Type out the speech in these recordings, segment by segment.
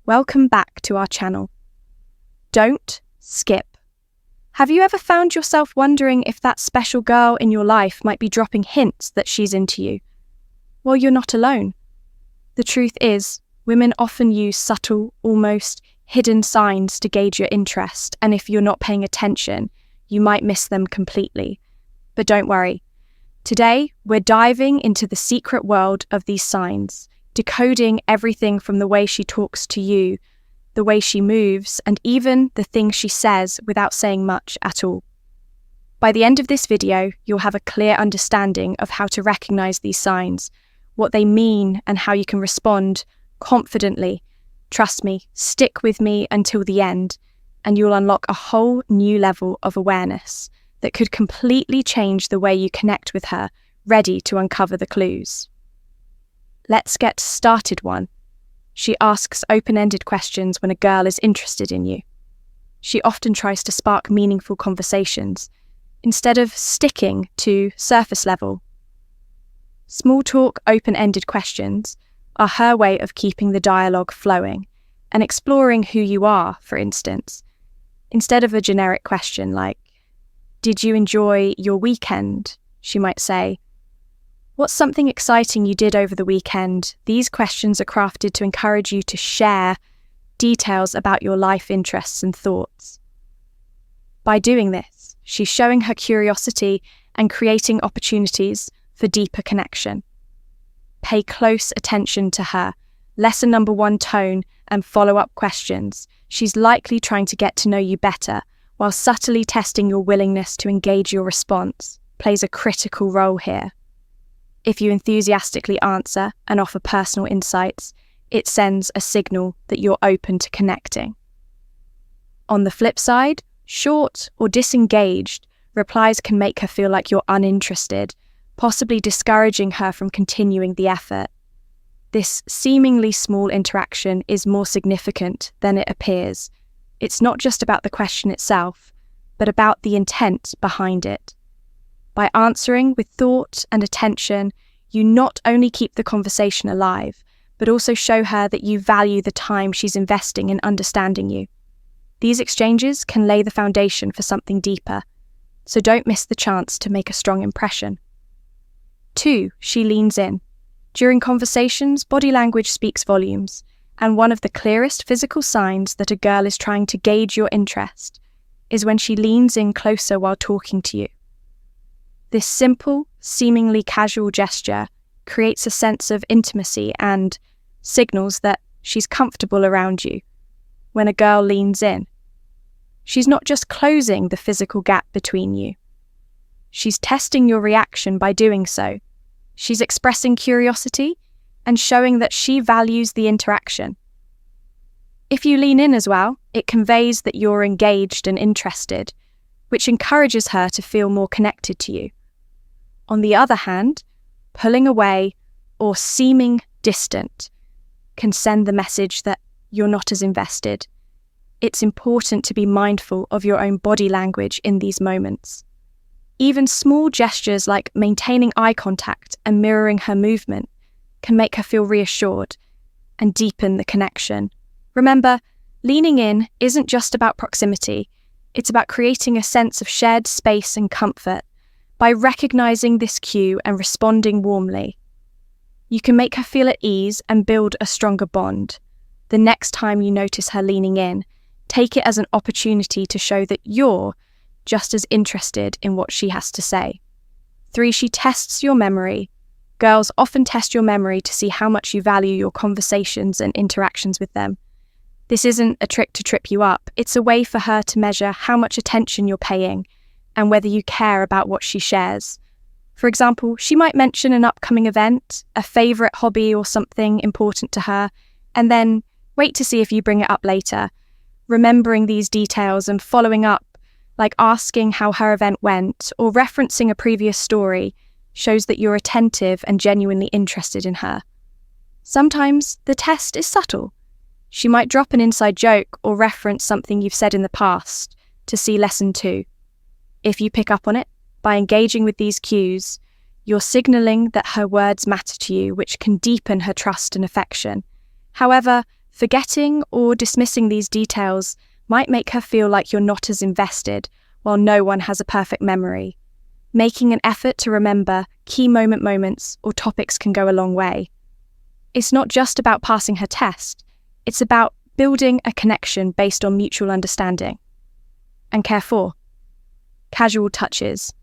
Welcome back to our channel. Don't skip. Have you ever found yourself wondering if that special girl in your life might be dropping hints that she's into you? Well, you're not alone. The truth is, women often use subtle, almost hidden signs to gauge your interest, and if you're not paying attention, you might miss them completely. But don't worry. Today, we're diving into the secret world of these signs, decoding everything from the way she talks to you, the way she moves, and even the things she says without saying much at all. By the end of this video, you'll have a clear understanding of how to recognize these signs, what they mean, and how you can respond confidently. Trust me, stick with me until the end, and you'll unlock a whole new level of awareness that could completely change the way you connect with her, ready to uncover the clues. Let's get started. 1. She asks open-ended questions when a girl is interested in you. She often tries to spark meaningful conversations, instead of sticking to surface level. Small talk, open-ended questions are her way of keeping the dialogue flowing and exploring who you are, for instance, instead of a generic question like, "Did you enjoy your weekend?" She might say, "What's something exciting you did over the weekend?" These questions are crafted to encourage you to share details about your life interests and thoughts. By doing this, she's showing her curiosity and creating opportunities for deeper connection. Pay close attention to her. Lesson number 1, tone and follow-up questions. She's likely trying to get to know you better, while subtly testing your willingness to engage. Your response plays a critical role here. If you enthusiastically answer and offer personal insights, it sends a signal that you're open to connecting. On the flip side, short or disengaged replies can make her feel like you're uninterested, possibly discouraging her from continuing the effort. This seemingly small interaction is more significant than it appears. It's not just about the question itself, but about the intent behind it. By answering with thought and attention, you not only keep the conversation alive, but also show her that you value the time she's investing in understanding you. These exchanges can lay the foundation for something deeper, so don't miss the chance to make a strong impression. 2. She leans in. During conversations, body language speaks volumes, and one of the clearest physical signs that a girl is trying to gauge your interest is when she leans in closer while talking to you. This simple, seemingly casual gesture creates a sense of intimacy and signals that she's comfortable around you. When a girl leans in, she's not just closing the physical gap between you. She's testing your reaction by doing so. She's expressing curiosity and showing that she values the interaction. If you lean in as well, it conveys that you're engaged and interested, which encourages her to feel more connected to you. On the other hand, pulling away or seeming distant can send the message that you're not as invested. It's important to be mindful of your own body language in these moments. Even small gestures like maintaining eye contact and mirroring her movement can make her feel reassured and deepen the connection. Remember, leaning in isn't just about proximity, it's about creating a sense of shared space and comfort. By recognizing this cue and responding warmly, you can make her feel at ease and build a stronger bond. The next time you notice her leaning in, take it as an opportunity to show that you're just as interested in what she has to say. 3. She tests your memory. Girls often test your memory to see how much you value your conversations and interactions with them. This isn't a trick to trip you up, it's a way for her to measure how much attention you're paying and whether you care about what she shares. For example, she might mention an upcoming event, a favourite hobby or something important to her, and then wait to see if you bring it up later. Remembering these details and following up, like asking how her event went or referencing a previous story, shows that you're attentive and genuinely interested in her. Sometimes the test is subtle. She might drop an inside joke or reference something you've said in the past to see lesson 2. If you pick up on it, by engaging with these cues, you're signaling that her words matter to you, which can deepen her trust and affection. However, Forgetting or dismissing these details might make her feel like you're not as invested, while no one has a perfect memory. Making an effort to remember key moments or topics can go a long way. It's not just about passing her test, it's about building a connection based on mutual understanding. And care for casual touches.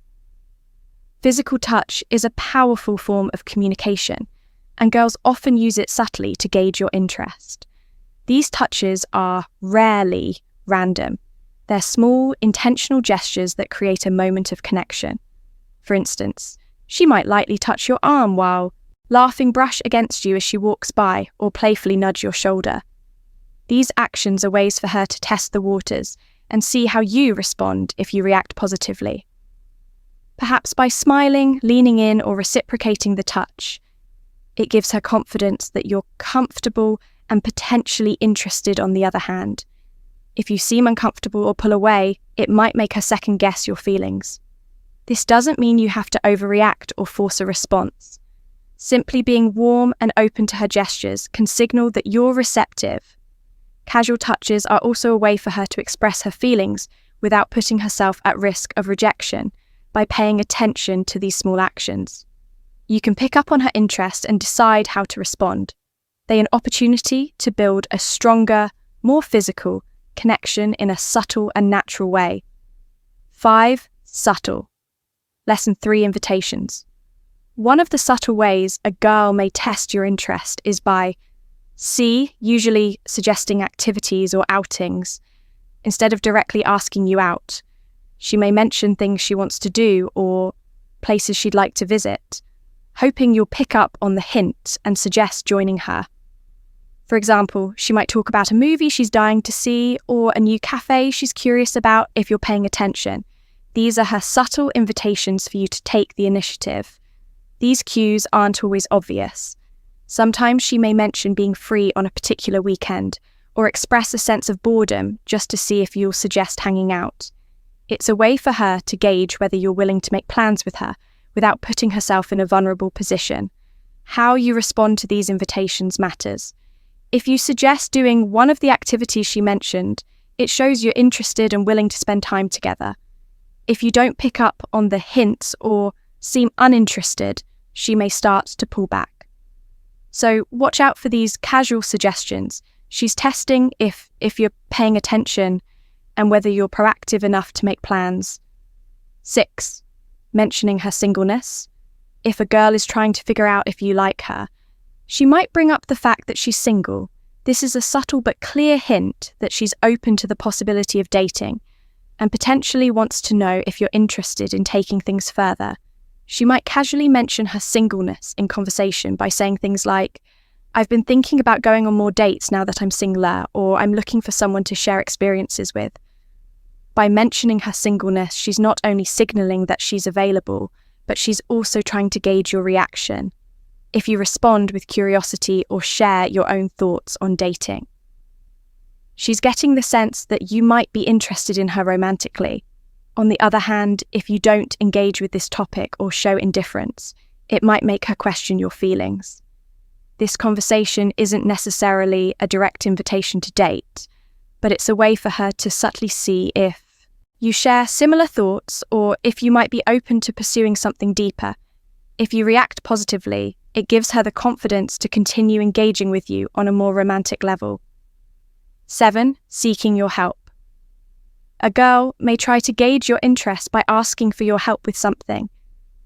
Physical touch is a powerful form of communication, and girls often use it subtly to gauge your interest. These touches are rarely random. They're small, intentional gestures that create a moment of connection. For instance, she might lightly touch your arm while laughing brush against you as she walks by, or playfully nudge your shoulder. These actions are ways for her to test the waters and see how you respond if you react positively. Perhaps by smiling, leaning in, or reciprocating the touch, it gives her confidence that you're comfortable and potentially interested on the other hand. If you seem uncomfortable or pull away, it might make her second guess your feelings. This doesn't mean you have to overreact or force a response. Simply being warm and open to her gestures can signal that you're receptive. Casual touches are also a way for her to express her feelings without putting herself at risk of rejection by paying attention to these small actions. You can pick up on her interest and decide how to respond. They're an opportunity to build a stronger, more physical connection in a subtle and natural way. 5. Subtle. Lesson 3, invitations. One of the subtle ways a girl may test your interest is by C, usually suggesting activities or outings, instead of directly asking you out. She may mention things she wants to do or places she'd like to visit, hoping you'll pick up on the hint and suggest joining her. For example, she might talk about a movie she's dying to see or a new cafe she's curious about if you're paying attention. These are her subtle invitations for you to take the initiative. These cues aren't always obvious. Sometimes she may mention being free on a particular weekend or express a sense of boredom just to see if you'll suggest hanging out. It's a way for her to gauge whether you're willing to make plans with her without putting herself in a vulnerable position. How you respond to these invitations matters. If you suggest doing one of the activities she mentioned, it shows you're interested and willing to spend time together. If you don't pick up on the hints or seem uninterested, she may start to pull back. So watch out for these casual suggestions. She's testing if you're paying attention and whether you're proactive enough to make plans. 6. Mentioning her singleness. If a girl is trying to figure out if you like her, she might bring up the fact that she's single. This is a subtle but clear hint that she's open to the possibility of dating and potentially wants to know if you're interested in taking things further. She might casually mention her singleness in conversation by saying things like, "I've been thinking about going on more dates now that I'm singular," or "I'm looking for someone to share experiences with." By mentioning her singleness, she's not only signaling that she's available, but she's also trying to gauge your reaction, if you respond with curiosity or share your own thoughts on dating. She's getting the sense that you might be interested in her romantically. On the other hand, if you don't engage with this topic or show indifference, it might make her question your feelings. This conversation isn't necessarily a direct invitation to date, but it's a way for her to subtly see if you share similar thoughts or if you might be open to pursuing something deeper. If you react positively, it gives her the confidence to continue engaging with you on a more romantic level. 7. Seeking your help. A girl may try to gauge your interest by asking for your help with something,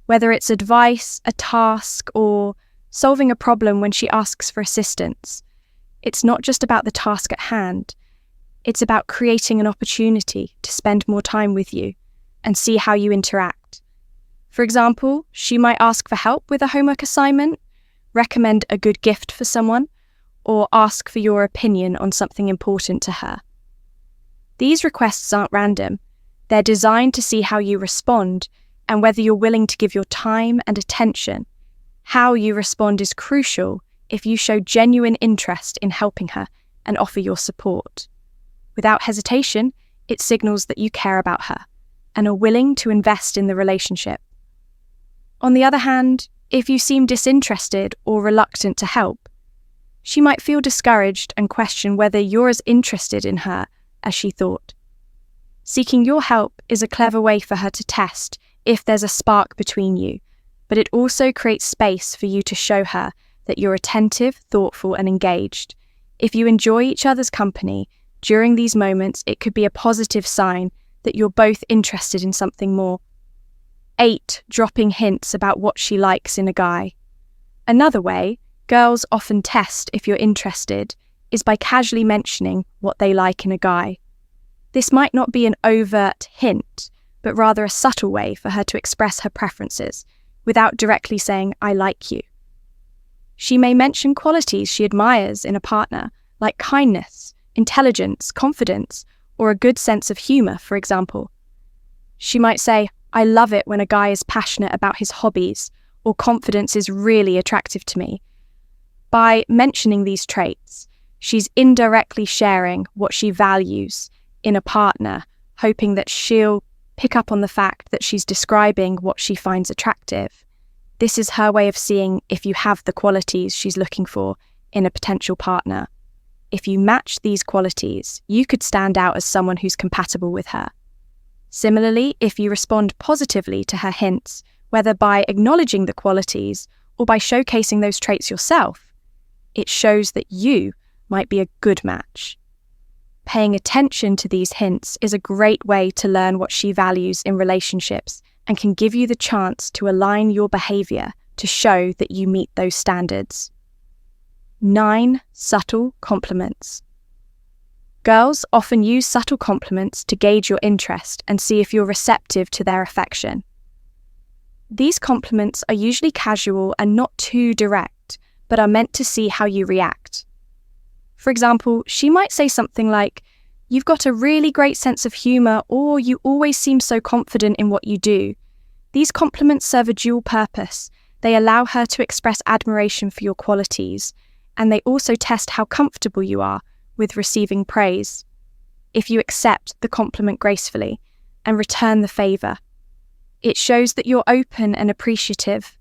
whether it's advice, a task, or solving a problem. When she asks for assistance, it's not just about the task at hand. It's about creating an opportunity to spend more time with you and see how you interact. For example, she might ask for help with a homework assignment, recommend a good gift for someone, or ask for your opinion on something important to her. These requests aren't random. They're designed to see how you respond and whether you're willing to give your time and attention. How you respond is crucial if you show genuine interest in helping her and offer your support. Without hesitation, it signals that you care about her and are willing to invest in the relationship. On the other hand, if you seem disinterested or reluctant to help, She might feel discouraged and question whether you're as interested in her as she thought. Seeking your help is a clever way for her to test if there's a spark between you, but it also creates space for you to show her that you're attentive, thoughtful, and engaged. If you enjoy each other's company during these moments, it could be a positive sign that you're both interested in something more. 8. Dropping hints about what she likes in a guy. Another way girls often test if you're interested is by casually mentioning what they like in a guy. This might not be an overt hint, but rather a subtle way for her to express her preferences without directly saying, "I like you." She may mention qualities she admires in a partner, like kindness, intelligence, confidence, or a good sense of humor, for example. She might say, "I love it when a guy is passionate about his hobbies," or "confidence is really attractive to me." By mentioning these traits, she's indirectly sharing what she values in a partner, hoping that she'll pick up on the fact that she's describing what she finds attractive. This is her way of seeing if you have the qualities she's looking for in a potential partner. If you match these qualities, you could stand out as someone who's compatible with her. Similarly, if you respond positively to her hints, whether by acknowledging the qualities or by showcasing those traits yourself, it shows that you might be a good match. Paying attention to these hints is a great way to learn what she values in relationships and can give you the chance to align your behavior to show that you meet those standards. 9. Subtle compliments. Girls often use subtle compliments to gauge your interest and see if you're receptive to their affection. These compliments are usually casual and not too direct, but are meant to see how you react. For example, she might say something like, "You've got a really great sense of humor," or "You always seem so confident in what you do." These compliments serve a dual purpose. They allow her to express admiration for your qualities, and they also test how comfortable you are with receiving praise. If you accept the compliment gracefully and return the favor, it shows that you're open and appreciative.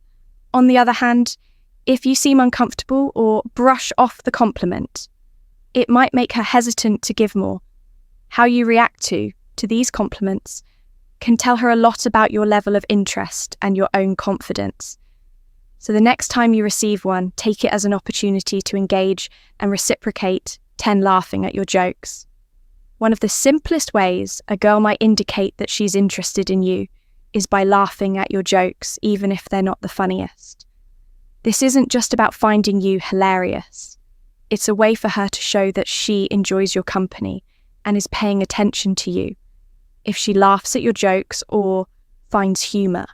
On the other hand, if you seem uncomfortable or brush off the compliment, it might make her hesitant to give more. How you react to these compliments can tell her a lot about your level of interest and your own confidence. So the next time you receive one, take it as an opportunity to engage and reciprocate, laughing at your jokes. One of the simplest ways a girl might indicate that she's interested in you is by laughing at your jokes, even if they're not the funniest. This isn't just about finding you hilarious. It's a way for her to show that she enjoys your company and is paying attention to you. If she laughs at your jokes or finds humor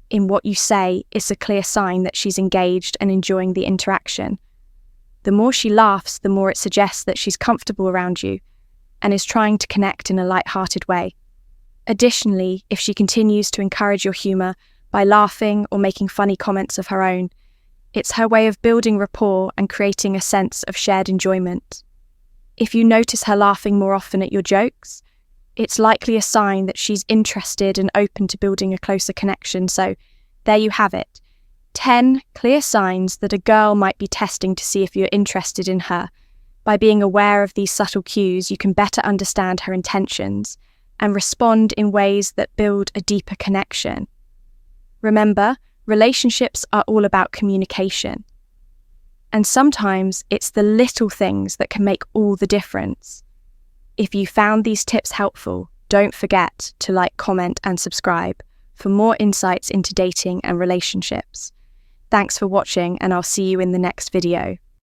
in what you say, it's a clear sign that she's engaged and enjoying the interaction. The more she laughs, the more it suggests that she's comfortable around you and is trying to connect in a light-hearted way. Additionally, if she continues to encourage your humor by laughing or making funny comments of her own, it's her way of building rapport and creating a sense of shared enjoyment. If you notice her laughing more often at your jokes, it's likely a sign that she's interested and open to building a closer connection. So there you have it. 10 clear signs that a girl might be testing to see if you're interested in her. By being aware of these subtle cues, you can better understand her intentions and respond in ways that build a deeper connection. Remember, relationships are all about communication. And sometimes it's the little things that can make all the difference. If you found these tips helpful, don't forget to like, comment, and subscribe for more insights into dating and relationships. Thanks for watching, and I'll see you in the next video.